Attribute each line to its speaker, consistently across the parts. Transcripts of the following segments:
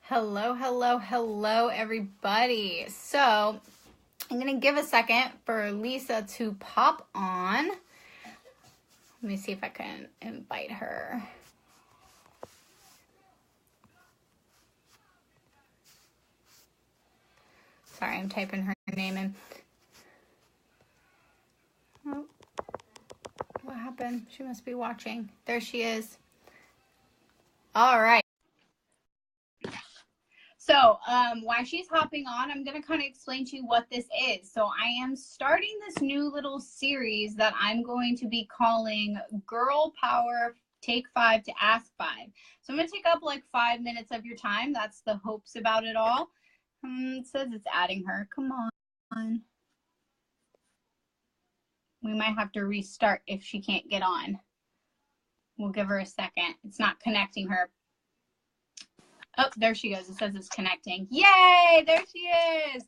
Speaker 1: Hello, hello, hello, everybody. So I'm going to give a second for Lisa to pop on. Let me see if I can invite her. Sorry, I'm typing her name in. Oh, what happened? She must be watching. There she is. All right. So while she's hopping on, I'm going to kind of explain to you what this is. So I am starting this new little series that I'm going to be calling Girl Power Take 5 to Ask 5. So I'm going to take up like 5 minutes of your time. That's the hopes about it all. It says it's adding her. Come on. We might have to restart if she can't get on. We'll give her a second. It's not connecting her. Oh, there she goes. It says it's connecting. Yay! There she is.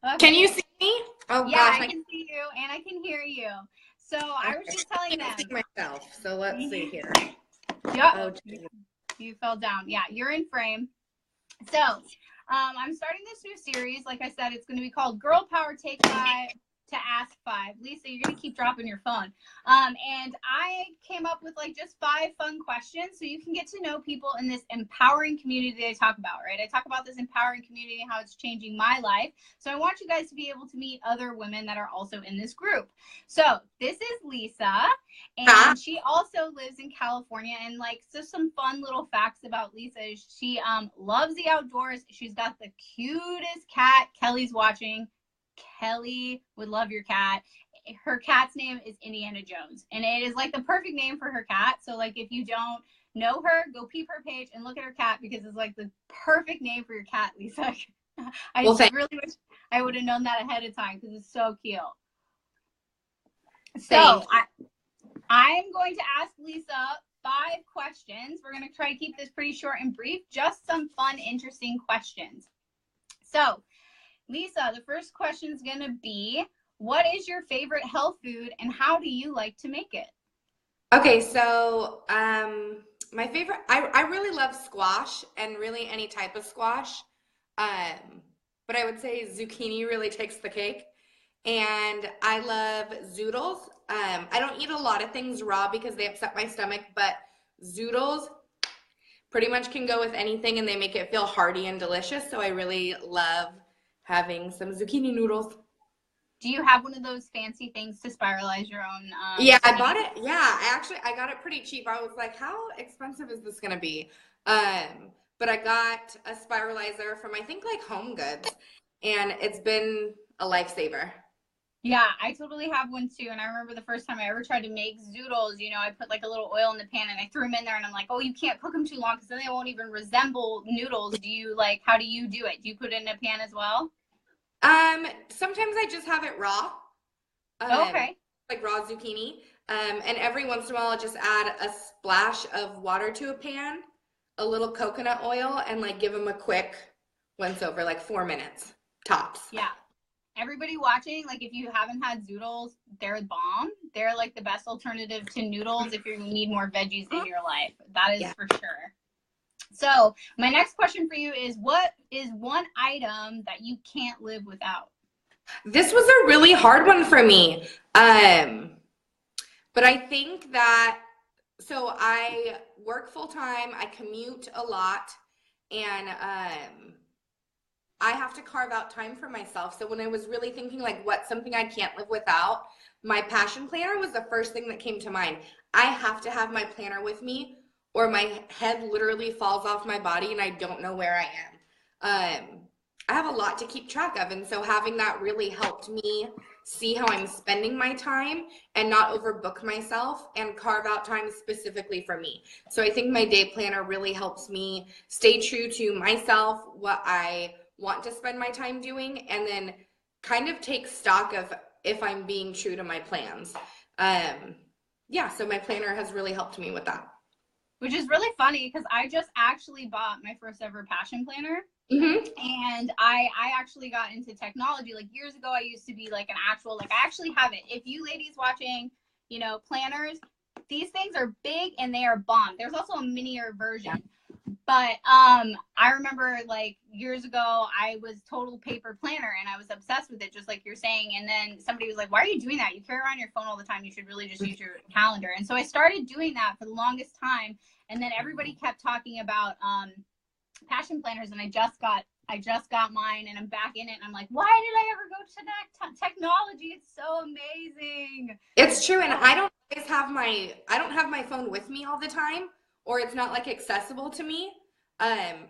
Speaker 1: Okay.
Speaker 2: Can you see me?
Speaker 1: Oh, yeah, gosh. I can see you and I can hear you. So okay. I was just telling them.
Speaker 2: I see myself. So let's see here.
Speaker 1: Yep. Oh, you fell down. Yeah, you're in frame. So I'm starting this new series. Like I said, it's going to be called Girl Power Take 5 to Ask 5. Lisa, you're going to keep dropping your phone. And I came up with like just 5 fun questions so you can get to know people in this empowering community that I talk about, right? I talk about this empowering community, how it's changing my life. So I want you guys to be able to meet other women that are also in this group. So this is Lisa, and she also lives in California. And like, just some fun little facts about Lisa is she loves the outdoors. She's got the cutest cat. Kelly's watching. Kelly would love your cat. Her cat's name is Indiana Jones, and it is like the perfect name for her cat. So like, if you don't know her, go peep her page and look at her cat, because it's like the perfect name for your cat, Lisa. I really wish I would have known that ahead of time, because it's so cute. So I'm going to ask Lisa 5 questions. We're going to try to keep this pretty short and brief, just some fun, interesting questions. So Lisa, the first question is going to be, what is your favorite health food and how do you like to make it?
Speaker 2: Okay, so my favorite, I really love squash, and really any type of squash. But I would say zucchini really takes the cake. And I love zoodles. I don't eat a lot of things raw because they upset my stomach, but zoodles pretty much can go with anything and they make it feel hearty and delicious. So I really love having some zucchini noodles.
Speaker 1: Do you have one of those fancy things to spiralize your own?
Speaker 2: Yeah, I bought it. Yeah, I got it pretty cheap. I was like, how expensive is this gonna be? But I got a spiralizer from, I think, like Home Goods, and it's been a lifesaver.
Speaker 1: Yeah, I totally have one too. And I remember the first time I ever tried to make zoodles, you know, I put like a little oil in the pan and I threw them in there, and I'm like, oh, you can't cook them too long because then they won't even resemble noodles. Do you like, how do you do it? Do you put it in a pan as well?
Speaker 2: Sometimes I just have it raw.
Speaker 1: Okay.
Speaker 2: Like raw zucchini. And every once in a while I'll just add a splash of water to a pan, a little coconut oil, and like give them a quick once over, like 4 minutes tops.
Speaker 1: Yeah. Everybody watching, like if you haven't had zoodles, they're bomb. They're like the best alternative to noodles if you need more veggies in your life. That is for sure. So my next question for you is, what is one item that you can't live without?
Speaker 2: This was a really hard one for me. But I think that, so I work full time, I commute a lot, and I have to carve out time for myself. So when I was really thinking like what's something I can't live without, my passion planner was the first thing that came to mind. I have to have my planner with me or my head literally falls off my body and I don't know where I am. I have a lot to keep track of, and so having that really helped me see how I'm spending my time and not overbook myself and carve out time specifically for me. So I think my day planner really helps me stay true to myself, what I want to spend my time doing, and then kind of take stock of if I'm being true to my plans. Yeah, so my planner has really helped me with that.
Speaker 1: Which is really funny because I just actually bought my first ever passion planner. And I actually got into technology. Like years ago, I used to be like an actual, like I actually have it. If you ladies watching, you know, planners, these things are big and they are bomb. There's also a minier version. But I remember like years ago, I was total paper planner and I was obsessed with it, just like you're saying. And then somebody was like, why are you doing that? You carry around your phone all the time. You should really just use your calendar. And so I started doing that for the longest time. And then everybody kept talking about passion planners, and I just got mine, and I'm back in it. And I'm like, why did I ever go to that technology? It's so amazing.
Speaker 2: It's true. And I don't have my phone with me all the time, or it's not like accessible to me,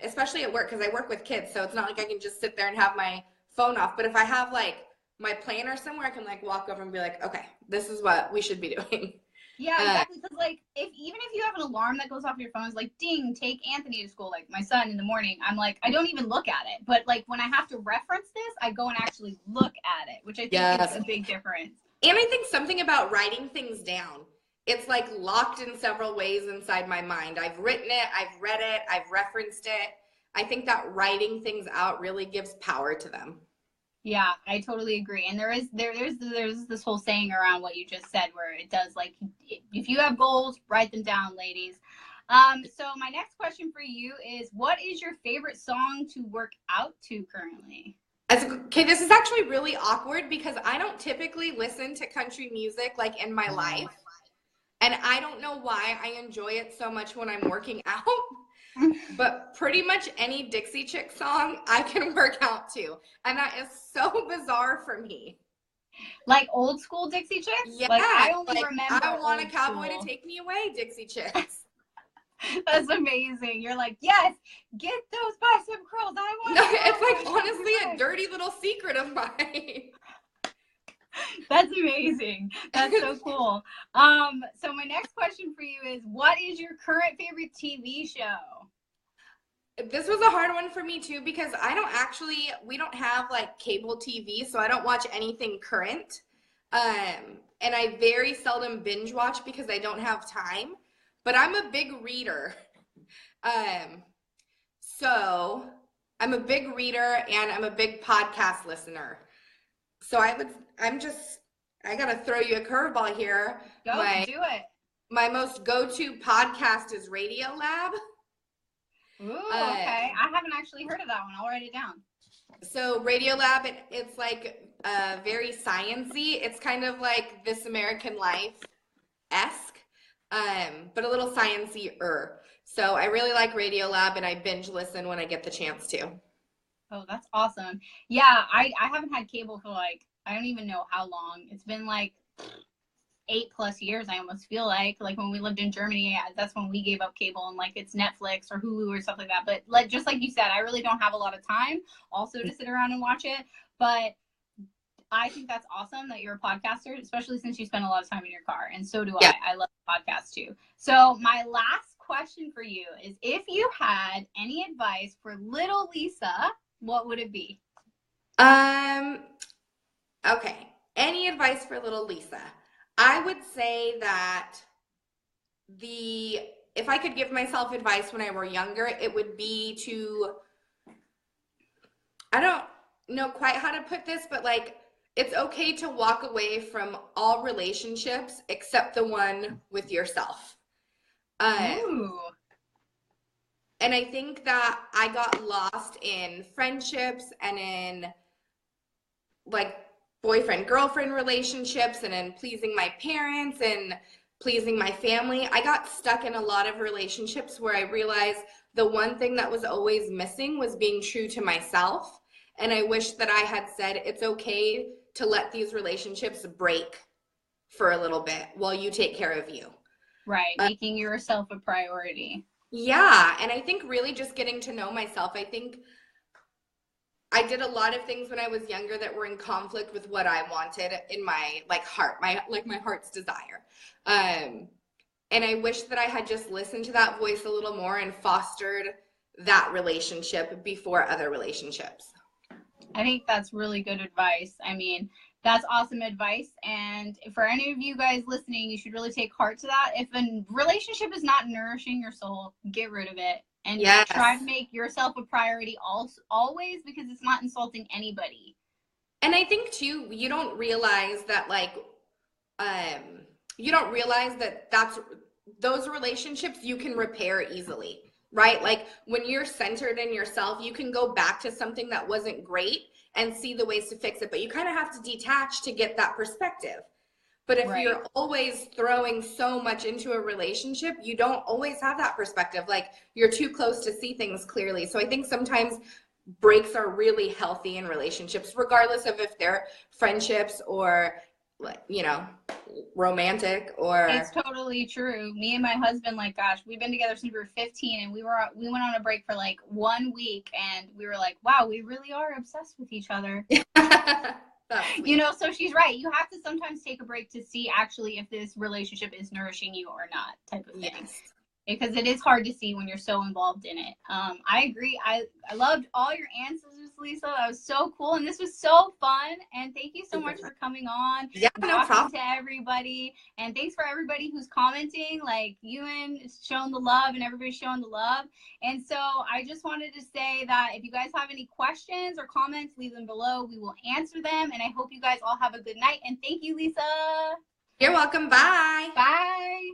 Speaker 2: especially at work, because I work with kids. So it's not like I can just sit there and have my phone off. But if I have like my planner somewhere, I can like walk over and be like, okay, this is what we should be doing.
Speaker 1: Yeah, exactly. Because like, even if you have an alarm that goes off your phone, it's like, ding, take Anthony to school, like my son in the morning. I'm like, I don't even look at it. But like when I have to reference this, I go and actually look at it, which I think is a big difference.
Speaker 2: And I think something about writing things down, it's like locked in several ways inside my mind. I've written it, I've read it, I've referenced it. I think that writing things out really gives power to them.
Speaker 1: Yeah, I totally agree. And there's this whole saying around what you just said, where it does, like, if you have goals, write them down, ladies. So my next question for you is, what is your favorite song to work out to currently?
Speaker 2: Okay, this is actually really awkward because I don't typically listen to country music like in my life. And I don't know why I enjoy it so much when I'm working out. But pretty much any Dixie Chick song I can work out to. And that is so bizarre for me.
Speaker 1: Like old school Dixie Chicks?
Speaker 2: Yeah.
Speaker 1: Like, I only remember
Speaker 2: I want a cowboy
Speaker 1: school.
Speaker 2: to take me away, Dixie Chicks.
Speaker 1: That's amazing. You're like, yes, get those bicep curls. I want
Speaker 2: it's like honestly a dirty little secret of mine.
Speaker 1: That's amazing. That's so cool. So my next question for you is, what is your current favorite TV show?
Speaker 2: This was a hard one for me too, because we don't have like cable TV, so I don't watch anything current. And I very seldom binge watch because I don't have time, but I'm a big reader. So I'm a big reader and I'm a big podcast listener. So I gotta throw you a curveball here.
Speaker 1: Do it.
Speaker 2: My most go-to podcast is Radio Lab.
Speaker 1: Ooh, okay. I haven't actually heard of that one. I'll write it down. So
Speaker 2: Radio Lab, it's like very science-y. It's kind of like This American Life-esque, but a little science-y-er. So I really like Radio Lab, and I binge listen when I get the chance to.
Speaker 1: Oh, that's awesome. Yeah, I haven't had cable for like, I don't even know how long. It's been like 8+ years, I almost feel like when we lived in Germany, that's when we gave up cable, and like it's Netflix or Hulu or stuff like that. But like, just like you said, I really don't have a lot of time also to sit around and watch it. But I think that's awesome that you're a podcaster, especially since you spend a lot of time in your car. And so do I. I love podcasts too. So my last question for you is, if you had any advice for little Lisa, what would it be?
Speaker 2: Okay. Any advice for little Lisa? I would say that if I could give myself advice when I were younger, it would be to, I don't know quite how to put this, but like, it's okay to walk away from all relationships except the one with yourself.
Speaker 1: Ooh.
Speaker 2: And I think that I got lost in friendships and in like boyfriend-girlfriend relationships and in pleasing my parents and pleasing my family. I got stuck in a lot of relationships where I realized the one thing that was always missing was being true to myself. And I wish that I had said, it's okay to let these relationships break for a little bit while you take care of you.
Speaker 1: Right, making yourself a priority.
Speaker 2: Yeah, and I think really just getting to know myself. I think I did a lot of things when I was younger that were in conflict with what I wanted in my heart, my heart's desire. And I wish that I had just listened to that voice a little more and fostered that relationship before other relationships.
Speaker 1: I think that's really good advice. I mean, that's awesome advice. And for any of you guys listening, you should really take heart to that. If a relationship is not nourishing your soul, get rid of it. And try to make yourself a priority always, because it's not insulting anybody.
Speaker 2: And I think too, you don't realize that that's those relationships you can repair easily. right? Like when you're centered in yourself, you can go back to something that wasn't great and see the ways to fix it, but you kind of have to detach to get that perspective. But if you're always throwing so much into a relationship, you don't always have that perspective. Like you're too close to see things clearly. So I think sometimes breaks are really healthy in relationships, regardless of if they're friendships or, you know, romantic or.
Speaker 1: It's totally true. Me and my husband, like, gosh, we've been together since we were 15, and we went on a break for like 1 week, and we were like, wow, we really are obsessed with each other. You know, so she's right. You have to sometimes take a break to see actually if this relationship is nourishing you or not, type of thing. Yes. Because it is hard to see when you're so involved in it. I agree. I loved all your answers, Lisa. That was so cool. And this was so fun. And thank you so much for coming on.
Speaker 2: Yeah, no problem.
Speaker 1: To everybody. And thanks for everybody who's commenting. Like, Ewan is showing the love and everybody's showing the love. And so I just wanted to say that if you guys have any questions or comments, leave them below. We will answer them. And I hope you guys all have a good night. And thank you, Lisa.
Speaker 2: You're welcome. Bye.
Speaker 1: Bye.